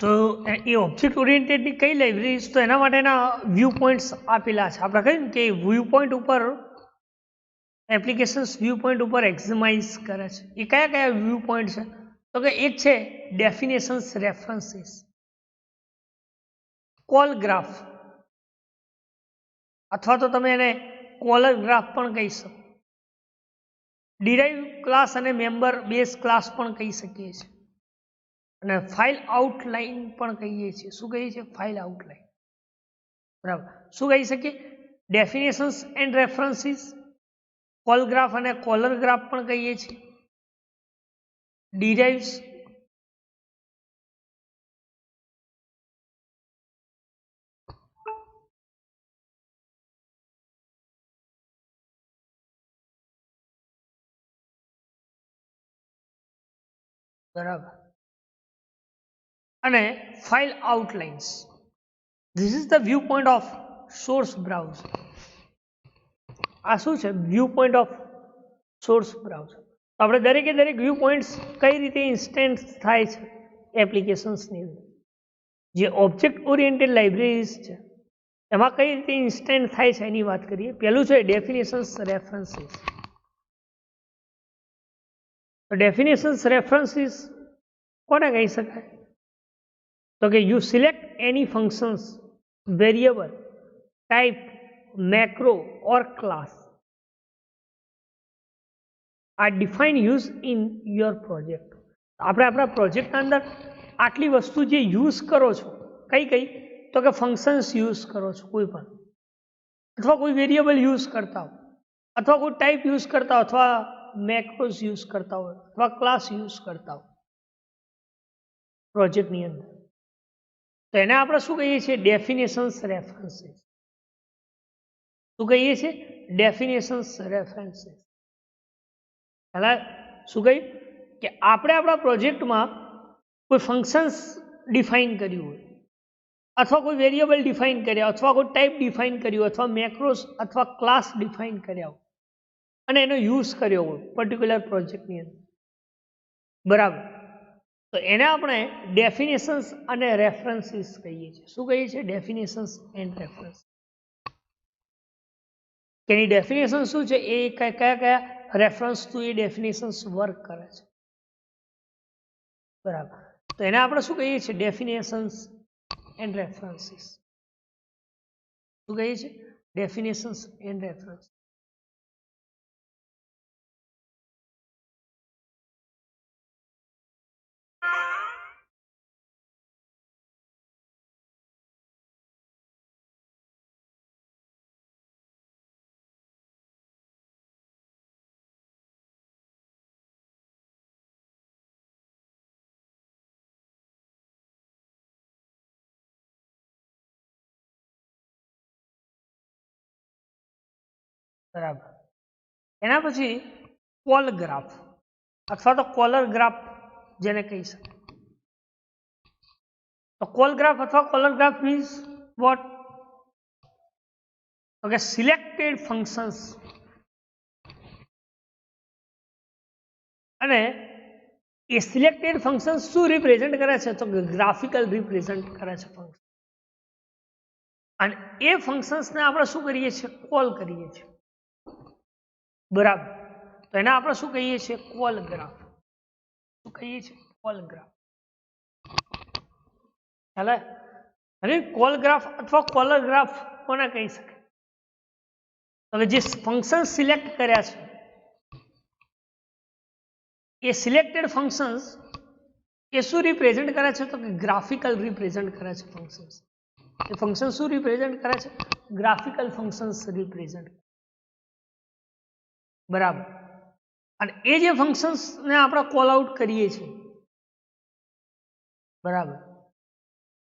તો એ ઓબ્જેક્ટ ઓરિએન્ટેડની કઈ લાઇબ્રેરીઝ તો એના માટેના વ્યૂ પોઈન્ટ્સ આપેલા છે. આપણે કહ્યું ને કે વ્યૂ પોઈન્ટ ઉપર એપ્લિકેશન્સ વ્યૂ પોઈન્ટ ઉપર એક્ઝામાઇઝ કરે છે. એ કયા કયા વ્યૂ પોઈન્ટ છે તો કે એક છે ડેફિનેશન્સ રેફરન્સીસ, કોલ ગ્રાફ અથવા તો તમે એને કોલર ગ્રાફ પણ કહી શકો, ડિરાઇવ ક્લાસ અને મેમ્બર બેઝ ક્લાસ પણ કહી શકીએ છીએ, અને ફાઇલ આઉટલાઇન પણ કહીએ છીએ. શું કહીએ છીએ? File outline. બરાબર. શું કહી શકીએ? Definitions and references, call graph અને કોલર ગ્રાફ પણ કહીએ છીએ, ડિરાઇવ્સ બરાબર અને file outlines. This is the view point of source browser. આ શું છે? View point of source browser. આપણે દરેકે દરેક વ્યૂ પોઈન્ટ્સ કઈ રીતે ઇન્સ્ટેન્સ થાય છે એપ્લિકેશન્સની અંદર, જે ઓબ્જેક્ટ ઓરિએન્ટેડ લાઇબ્રેરીઝ છે એમાં કઈ રીતે ઇન્સ્ટેન્ટ થાય છે એની વાત કરીએ. પહેલું છે ડેફિનેશન્સ રેફરન્સીસ. તો ડેફિનેશન્સ રેફરન્સીસ કોને કહી શકાય તો કે you select any functions, variable, type, macro or class are define use in your project. આપણે આપણા પ્રોજેક્ટના અંદર આટલી વસ્તુ જે યુઝ કરો છો, કઈ કઈ તો કે ફંક્શન્સ યુઝ કરો છો કોઈ પણ, અથવા કોઈ વેરિયેબલ યુઝ કરતા હો, અથવા કોઈ ટાઈપ યુઝ કરતા હો, અથવા મેક્રોસ યુઝ કરતા હોય, અથવા ક્લાસ યુઝ કરતા હો પ્રોજેક્ટની અંદર. તો એને આપણે શું કહીએ છીએ? Definitions references. શું કહીએ છીએ? Definitions references. પહેલા શું કહ્યું કે આપણે આપણા પ્રોજેક્ટમાં કોઈ ફંક્શન્સ ડિફાઇન કર્યું હોય, અથવા કોઈ વેરિયેબલ ડિફાઇન કર્યા, અથવા કોઈ ટાઈપ ડિફાઇન કર્યું, અથવા મેક્રોસ અથવા ક્લાસ ડિફાઇન કર્યા હોય અને એનો યુઝ કર્યો હોય પર્ટિક્યુલર પ્રોજેક્ટની અંદર. બરાબર. તો એને આપણે ડેફિનેશન્સ અને રેફરન્સીસ કહીએ છીએ. શું કહીએ છીએ? Definitions and reference. Any definition શું છે? એ કયા કયા reference to A definitions work કરે છે. બરાબર. તો એને આપણે શું કહીએ છીએ? Definitions and references. શું કહીએ છીએ? Definitions and reference. બરાબર. એના પછી કોલ ગ્રાફ અથવા તો કોલર ગ્રાફ જેને કહી શકાય. તો કોલ ગ્રાફ અથવા caller graph means what? Okay, selected functions અને એ સિલેક્ટેડ ફંક્શન શું રિપ્રેઝેન્ટ કરે છે? તો ગ્રાફિકલ રિપ્રેઝેન્ટ કરે છે ફંક્શન. અને એ ફંક્શન્સને આપણે શું કરીએ છીએ? કોલ કરીએ છીએ. બરાબર. તો એને આપણે શું કહીએ છીએ? Call graph. શું કહીએ છીએ? Call graph. ચાલે. અને કોલ ગ્રાફ અથવા કોલર ગ્રાફ કોને કહી શકે? હવે જે ફંક્શન સિલેક્ટ કર્યા છે એ સિલેક્ટેડ ફંક્શન્સ એ શું રિપ્રેઝેન્ટ કરે છે? તો કે ગ્રાફિકલ રિપ્રેઝેન્ટ કરે છે ફંક્શન્સ. એ ફંક્શન શું રિપ્રેઝેન્ટ કરે છે? Graphical functions represent. બરાબર. અને એ જે ફંક્શન્સને આપણે કોલ આઉટ કરીએ છીએ, બરાબર,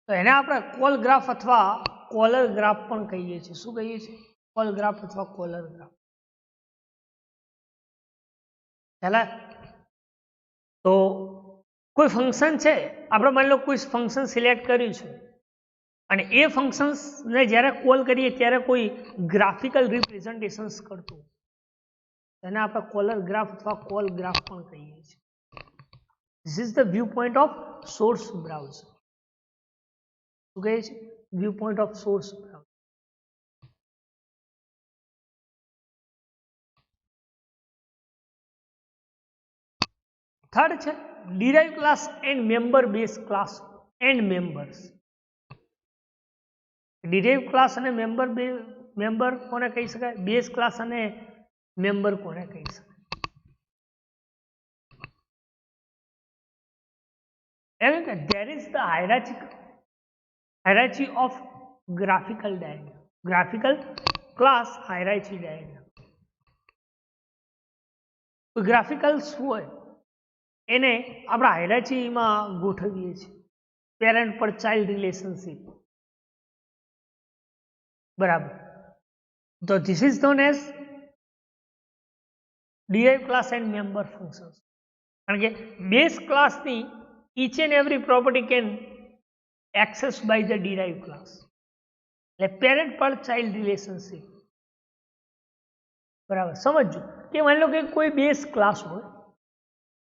તો એને આપણે કોલ ગ્રાફ અથવા કોલર ગ્રાફ પણ કહીએ છીએ. શું કહીએ છીએ? કોલ ગ્રાફ અથવા કોલર ગ્રાફ. ચાલે. તો કોઈ ફંક્શન છે, આપણે માની લો કોઈ ફંક્શન સિલેક્ટ કર્યું છે અને એ ફંક્શન્સને જ્યારે કોલ કરીએ ત્યારે કોઈ ગ્રાફિકલ રિપ્રેઝન્ટેશન્સ કરતું, એને આપણે કોલર ગ્રાફ અથવા કોલ ગ્રાફ પણ કહીએ છીએ. This is the view point of source browser. શું કહીએ છીએ? View point of source browser. Third છે derive class and member base class and members. Derive class અને મેમ્બર કોને કહી શકાય? બેઝ ક્લાસ અને મેમ્બર કોને કહી શકાય? એમ કે there is the hierarchy of graphical diagram. Graphical class hierarchy diagram. Graphical શું હોય એને આપણે હાયરાર્ચીમાં ગોઠવીએ છીએ. પેરેન્ટ પર ચાઇલ્ડ રિલેશનશિપ. બરાબર. તો this is known as derive class and member functions. કારણ કે બેઝ ક્લાસની each and every property can accessed by the derived class. એટલે પેરેન્ટ પર ચાઇલ્ડ રિલેશનશિપ. બરાબર. સમજો કે માની લો કે કોઈ બેઝ ક્લાસ હોય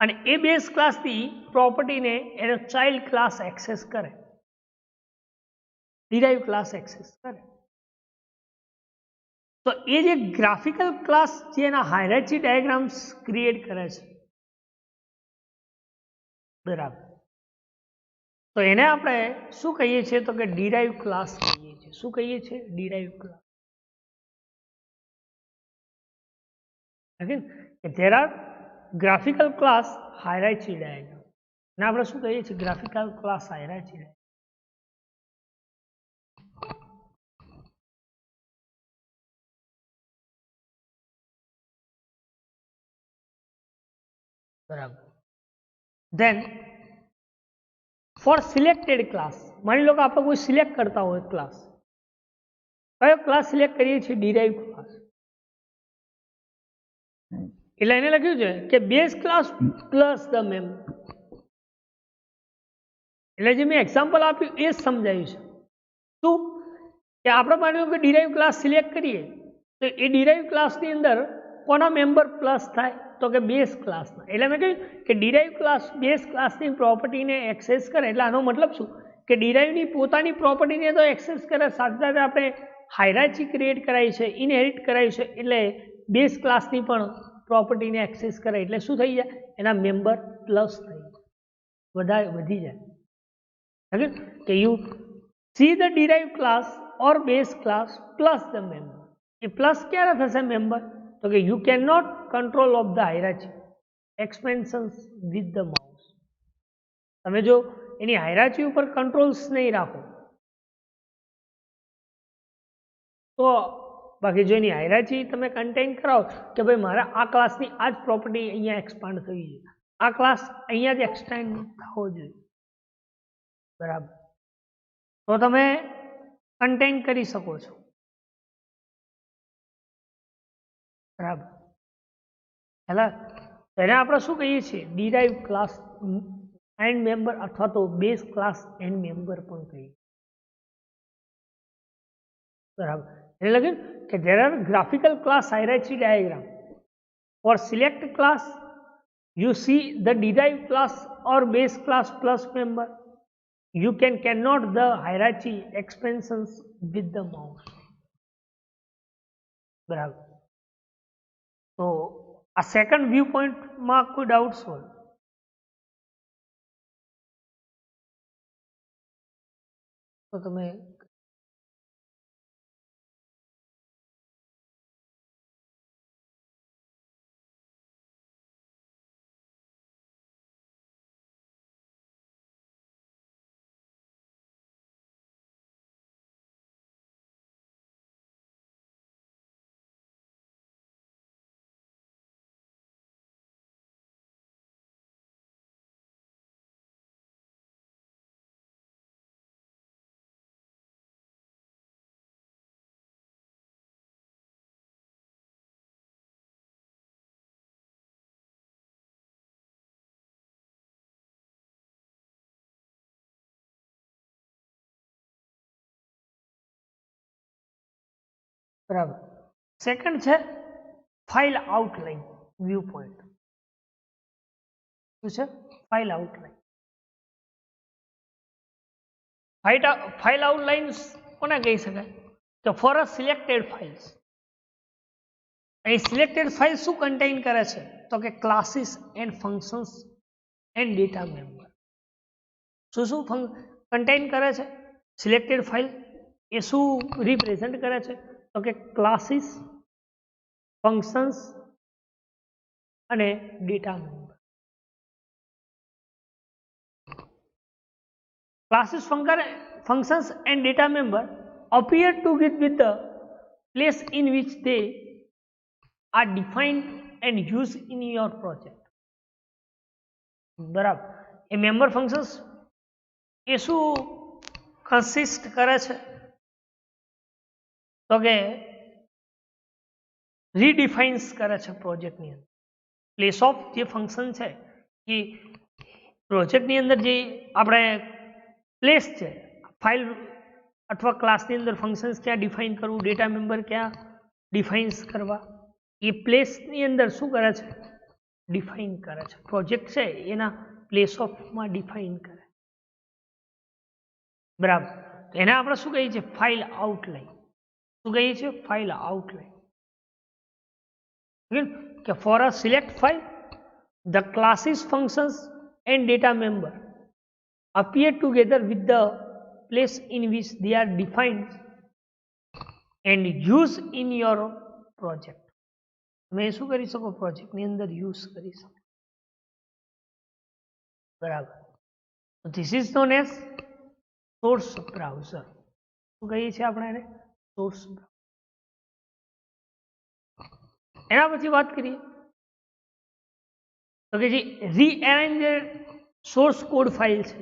અને એ બેઝ ક્લાસની પ્રોપર્ટીને એનો ચાઇલ્ડ ક્લાસ એક્સેસ કરે, ડિરાઇવ ક્લાસ એક્સેસ કરે, તો એ જે ગ્રાફિકલ ક્લાસ જે એના હાયરાર્ચી ડાયાગ્રામ્સ ક્રિએટ કરે છે, બરાબર, તો એને આપણે શું કહીએ છીએ? તો કે ડિરાઇવ ક્લાસ કહીએ છીએ. શું કહીએ છીએ? Derive class. There are graphical class hierarchy diagram. અને આપણે શું કહીએ છીએ? Graphical class hierarchy diagram. બરાબર. ધેન ફોર સિલેક્ટેડ ક્લાસ, માની લો કે આપણે કોઈ સિલેક્ટ કરતા હોય ક્લાસ, કયો ક્લાસ સિલેક્ટ કરીએ છીએ? Derive class. એટલે એને લખ્યું છે કે base class plus the member. એટલે જે મેં એક્ઝામ્પલ આપ્યું એ જ સમજાયું છે. શું કે આપણે માની લો કે ડિરાઇવ ક્લાસ સિલેક્ટ કરીએ તો એ ડિરાઇવ ક્લાસની અંદર કોના મેમ્બર પ્લસ થાય? તો કે બેઝ ક્લાસના. એટલે મેં કહ્યું કે ડિરાઇવ ક્લાસ બેઝ ક્લાસની પ્રોપર્ટીને એક્સેસ કરે. એટલે આનો મતલબ શું કે ડિરાઇવની પોતાની પ્રોપર્ટીને તો એક્સેસ કરે, સાથે સાથે આપણે હાયરાર્ચી ક્રિએટ કરાવી છે, ઇનહેરિટ કરાવી છે, એટલે બેઝ ક્લાસની પણ પ્રોપર્ટીને એક્સેસ કરે. એટલે શું થઈ જાય? એના મેમ્બર પ્લસ થઈ જાય. વધી જાય. ઓકે, કે you see the derive class or base class plus the member. એ પ્લસ ક્યારે થશે મેમ્બર? તો કે you can not control of the hierarchy expansions with the mouse. તમે જો એની હાયરાર્ચી ઉપર કંટ્રોલ્સ નહીં રાખો તો, બાકી જો એની હાયરાર્ચી તમે કન્ટેન કરાવો કે ભાઈ મારા આ ક્લાસની આ જ પ્રોપર્ટી અહીંયા એક્સપાન્ડ થવી જોઈએ, આ ક્લાસ અહીંયા જ એક્સટેન્ડ થવો જોઈએ, બરાબર, તો તમે કન્ટેન કરી શકો છો, બરાબર. હેલા એને આપણે શું કહીએ છીએ? ડિરાઇવ ક્લાસ એન્ડ મેમ્બર અથવા તો બેઝ ક્લાસ એન્ડ મેમ્બર પણ કહીએ, બરાબર. એટલે લગે કે there are graphical class hierarchy diagram. For select class you see the derived class or base class plus member. You cannot the hierarchy expansions with the mouse, બરાબર. તો આ second view પોઈન્ટમાં કોઈ ડાઉટ્સ હોય તો તમે બરાબર. સેકન્ડ છે file outline view point. શું છે? File outline. ફાઇલ આઉટલાઇન્સ કોને કહી શકાય? તો ફોર અ સિલેક્ટેડ ફાઇલ્સ. અહીં સિલેક્ટેડ ફાઇલ શું કન્ટેઇન કરે છે? તો કે classes and functions and data member. શું કન્ટેઇન કરે છે સિલેક્ટેડ ફાઇલ? એ શું રિપ્રેઝન્ટ કરે છે? તો કે ક્લાસીસ, ફંક્શન્સ અને data member. Classes, functions and data member appear together with the place in which they are defined and used in your project. બરાબર. એ મેમ્બર ફંક્શન્સ એ શું કન્સિસ્ટ કરે છે? તો કે રીડિફાઇન્સ કરે છે પ્રોજેક્ટની અંદર. પ્લેસ ઓફ જે ફંક્શન છે એ પ્રોજેક્ટની અંદર જે આપણે પ્લેસ છે, ફાઇલ અથવા ક્લાસની અંદર ફંક્શન્સ ક્યાં ડિફાઇન કરવું, ડેટા મેમ્બર ક્યાં ડિફાઇન્સ કરવા, એ પ્લેસની અંદર શું કરે છે? ડિફાઇન કરે છે. પ્રોજેક્ટ છે એના પ્લેસ ઓફમાં ડિફાઇન કરે, બરાબર. એને આપણે શું કહીએ છીએ? File outline. શું કહીએ છીએ? File outline. કે for a select file the classes, functions and data member appear together with the place in which they are defined and used in your project. તમે શું કરી શકો? પ્રોજેક્ટની અંદર યુઝ કરી શકો, બરાબર. This is known as source browser. શું કહીએ છીએ આપણે એને? સોર્સ. એના પછી વાત કરીએ તો કે જે રીએરેન્જેડ સોર્સ કોડ ફાઇલ છે.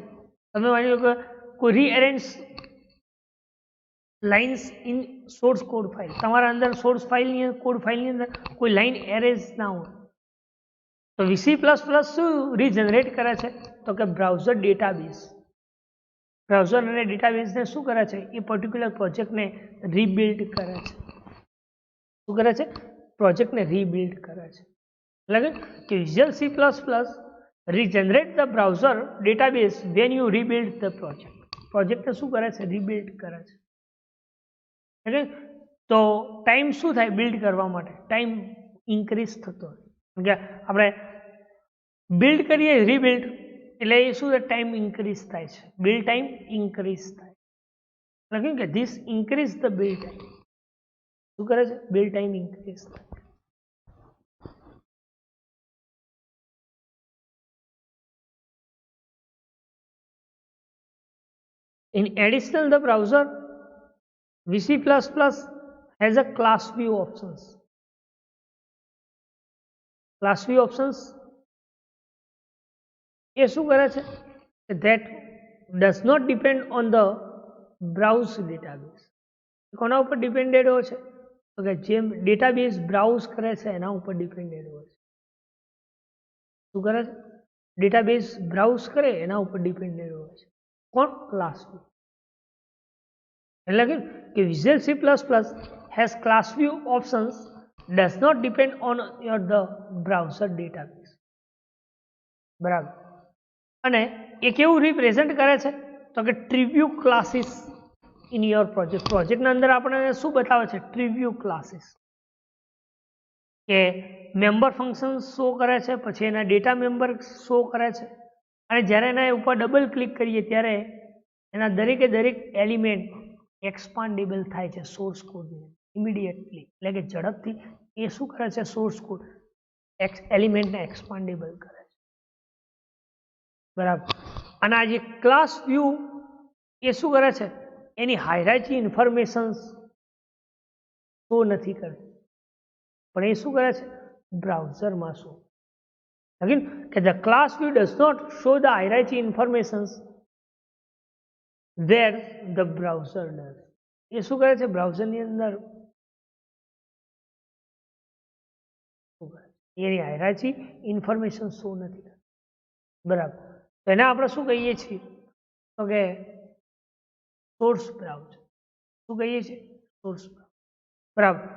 તમે માની લો કે કોઈ રીએરેન્જ lines in source code file, તમારા અંદર સોર્સ ફાઇલની કોડ ફાઇલની અંદર કોઈ લાઇન એરેઝ ના હોય તો વીસી પ્લસ પ્લસ શું રીજનરેટ કરે છે? તો કે બ્રાઉઝર ડેટાબેઝ. બ્રાઉઝર અને ડેટાબેઝને શું કરે છે? એ પર્ટિક્યુલર પ્રોજેક્ટને રીબિલ્ડ કરે છે. શું કરે છે? પ્રોજેક્ટને રીબિલ્ડ કરે છે. એટલે કે visual C plus plus regenerate the browser database when you rebuild the project. પ્રોજેક્ટને શું કરે છે? રીબિલ્ડ કરે છે. એટલે તો ટાઈમ શું થાય બિલ્ડ કરવા માટે? ટાઈમ ઇન્ક્રીઝ થતો હોય. કે આપણે બિલ્ડ કરીએ રીબિલ્ડ એટલે એ શું ટાઈમ ઇન્ક્રીઝ થાય છે, બિલ્ડ ટાઈમ ઇન્ક્રીઝ થાય, લખ્યું કે this increase the build time, શું કરે છે, બિલ્ડ ટાઈમ ઇન્ક્રીઝ થાય. In addition, the browser VC++ has a class view options. Class view options એ શું કરે છે, that does not depend on the browse database. કોના ઉપર ડિપેન્ડેડ હોય છે, તો કે જે ડેટાબેઝ બ્રાઉઝ કરે છે એના ઉપર ડિપેન્ડેડ હોય છે. શું કરે છે, ડેટાબેઝ બ્રાઉઝ કરે એના ઉપર ડિપેન્ડેડ હોય છે. કોણ, ક્લાસ વ્યૂ. એટલે કે Visual C++ has class view options does not depend on the browser database. બરાબર. અને એ કેવું રિપ્રેઝન્ટ કરે છે, તો કે ટ્રીવ્યુ ક્લાસીસ ઇન યોર પ્રોજેક્ટ. પ્રોજેક્ટના અંદર આપણને શું બતાવે છે, ટ્રીવ્યુ ક્લાસીસ, કે મેમ્બર ફંક્શન શો કરે છે, પછી એના ડેટા મેમ્બર શો કરે છે, અને જ્યારે એના ઉપર ડબલ ક્લિક કરીએ ત્યારે એના દરેકે દરેક એલિમેન્ટ એક્સપાન્ડેબલ થાય છે સોર્સ કોડની ઇમિડિયેટલી, એટલે કે ઝડપથી એ શું કરે છે, સોર્સ કોડ એલિમેન્ટને એક્સપાન્ડેબલ કરે છે. બરાબર. અને આ જે ક્લાસ વ્યૂ એ શું કરે છે, એની હાયરાર્કી ઇન્ફોર્મેશન્સ શો નથી કરતી, પણ એ શું કરે છે, બ્રાઉઝરમાં શો. કે the class view does not show the hierarchy informations where the browser does. એ શું કરે છે, બ્રાઉઝરની અંદર એની હાયરાર્કી ઇન્ફોર્મેશન શો નથી કરતી. બરાબર. તો એને આપણે શું કહીએ છીએ, તો કે સોર્સ બ્રાઉઝર. શું કહીએ છીએ, સોર્સ બ્રાઉઝર. બરાબર.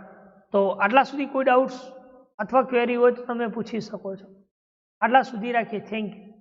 તો આટલા સુધી કોઈ ડાઉટ્સ અથવા ક્વેરી હોય તો તમે પૂછી શકો છો. આટલા સુધી રાખીએ. Thank you.